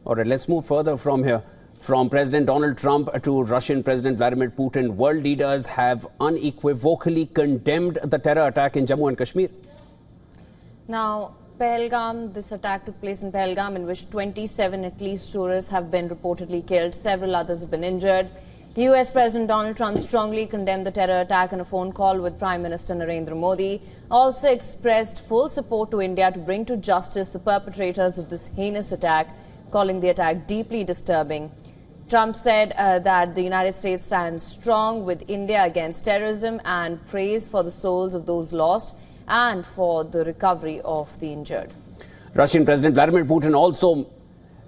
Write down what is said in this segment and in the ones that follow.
All right, let's move further from here. From President Donald Trump to Russian President Vladimir Putin, world leaders have unequivocally condemned the terror attack in Jammu and Kashmir. Now, Pahalgam, this attack took place in Pahalgam, in which 27 at least tourists have been reportedly killed. Several others have been injured. US President Donald Trump strongly condemned the terror attack in a phone call with Prime Minister Narendra Modi. Also expressed full support to India to bring to justice the perpetrators of this heinous attack, calling the attack deeply disturbing. Trump said that the United States stands strong with India against terrorism and prays for the souls of those lost and for the recovery of the injured. Russian President Vladimir Putin also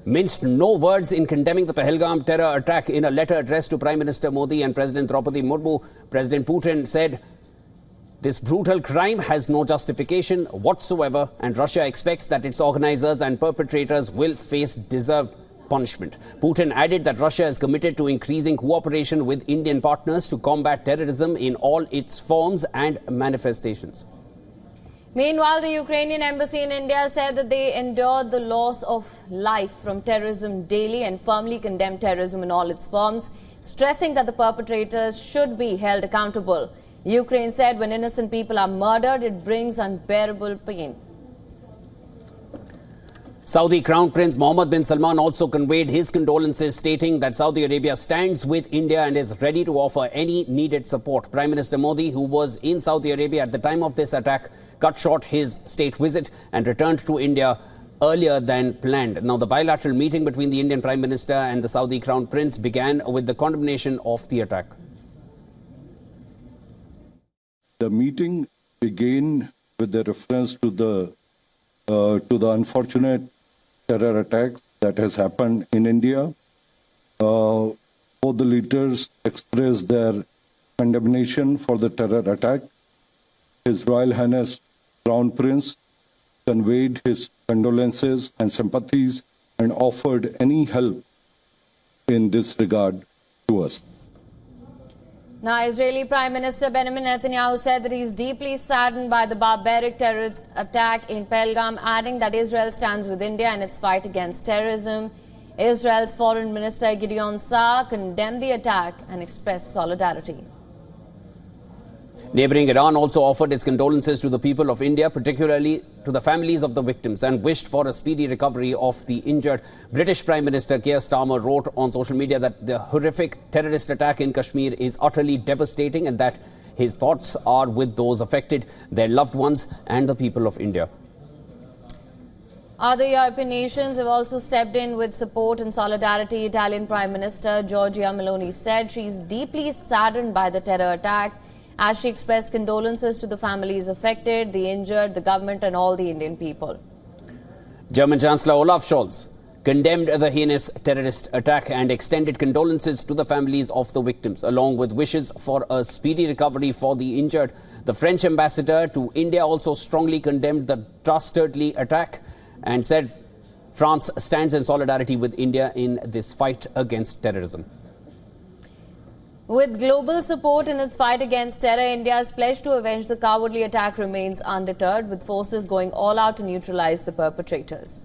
minced no words in condemning the Pahalgam terror attack. In a letter addressed to Prime Minister Modi and President Draupadi Murmu, President Putin said, "This brutal crime has no justification whatsoever, and Russia expects that its organizers and perpetrators will face deserved punishment." Putin added that Russia is committed to increasing cooperation with Indian partners to combat terrorism in all its forms and manifestations. Meanwhile, the Ukrainian embassy in India said that they endured the loss of life from terrorism daily and firmly condemned terrorism in all its forms, stressing that the perpetrators should be held accountable. Ukraine said when innocent people are murdered, it brings unbearable pain. Saudi Crown Prince Mohammed bin Salman also conveyed his condolences, stating that Saudi Arabia stands with India and is ready to offer any needed support. Prime Minister Modi, who was in Saudi Arabia at the time of this attack, cut short his state visit and returned to India earlier than planned. Now, the bilateral meeting between the Indian Prime Minister and the Saudi Crown Prince began with the condemnation of the attack. The meeting began with the reference to the unfortunate terror attack that has happened in India. Both the leaders expressed their condemnation for the terror attack. His Royal Highness Crown Prince conveyed his condolences and sympathies and offered any help in this regard to us. Now, Israeli Prime Minister Benjamin Netanyahu said that he is deeply saddened by the barbaric terrorist attack in Pahalgam, adding that Israel stands with India in its fight against terrorism. Israel's Foreign Minister Gideon Saar condemned the attack and expressed solidarity. Neighbouring Iran also offered its condolences to the people of India, particularly to the families of the victims, and wished for a speedy recovery of the injured. British Prime Minister Keir Starmer wrote on social media that the horrific terrorist attack in Kashmir is utterly devastating and that his thoughts are with those affected, their loved ones and the people of India. Other European nations have also stepped in with support and solidarity. Italian Prime Minister Giorgia Meloni said she is deeply saddened by the terror attack, as she expressed condolences to the families affected, the injured, the government and all the Indian people. German Chancellor Olaf Scholz condemned the heinous terrorist attack and extended condolences to the families of the victims, along with wishes for a speedy recovery for the injured. The French ambassador to India also strongly condemned the dastardly attack and said France stands in solidarity with India in this fight against terrorism. With global support in its fight against terror, India's pledge to avenge the cowardly attack remains undeterred, with forces going all out to neutralize the perpetrators.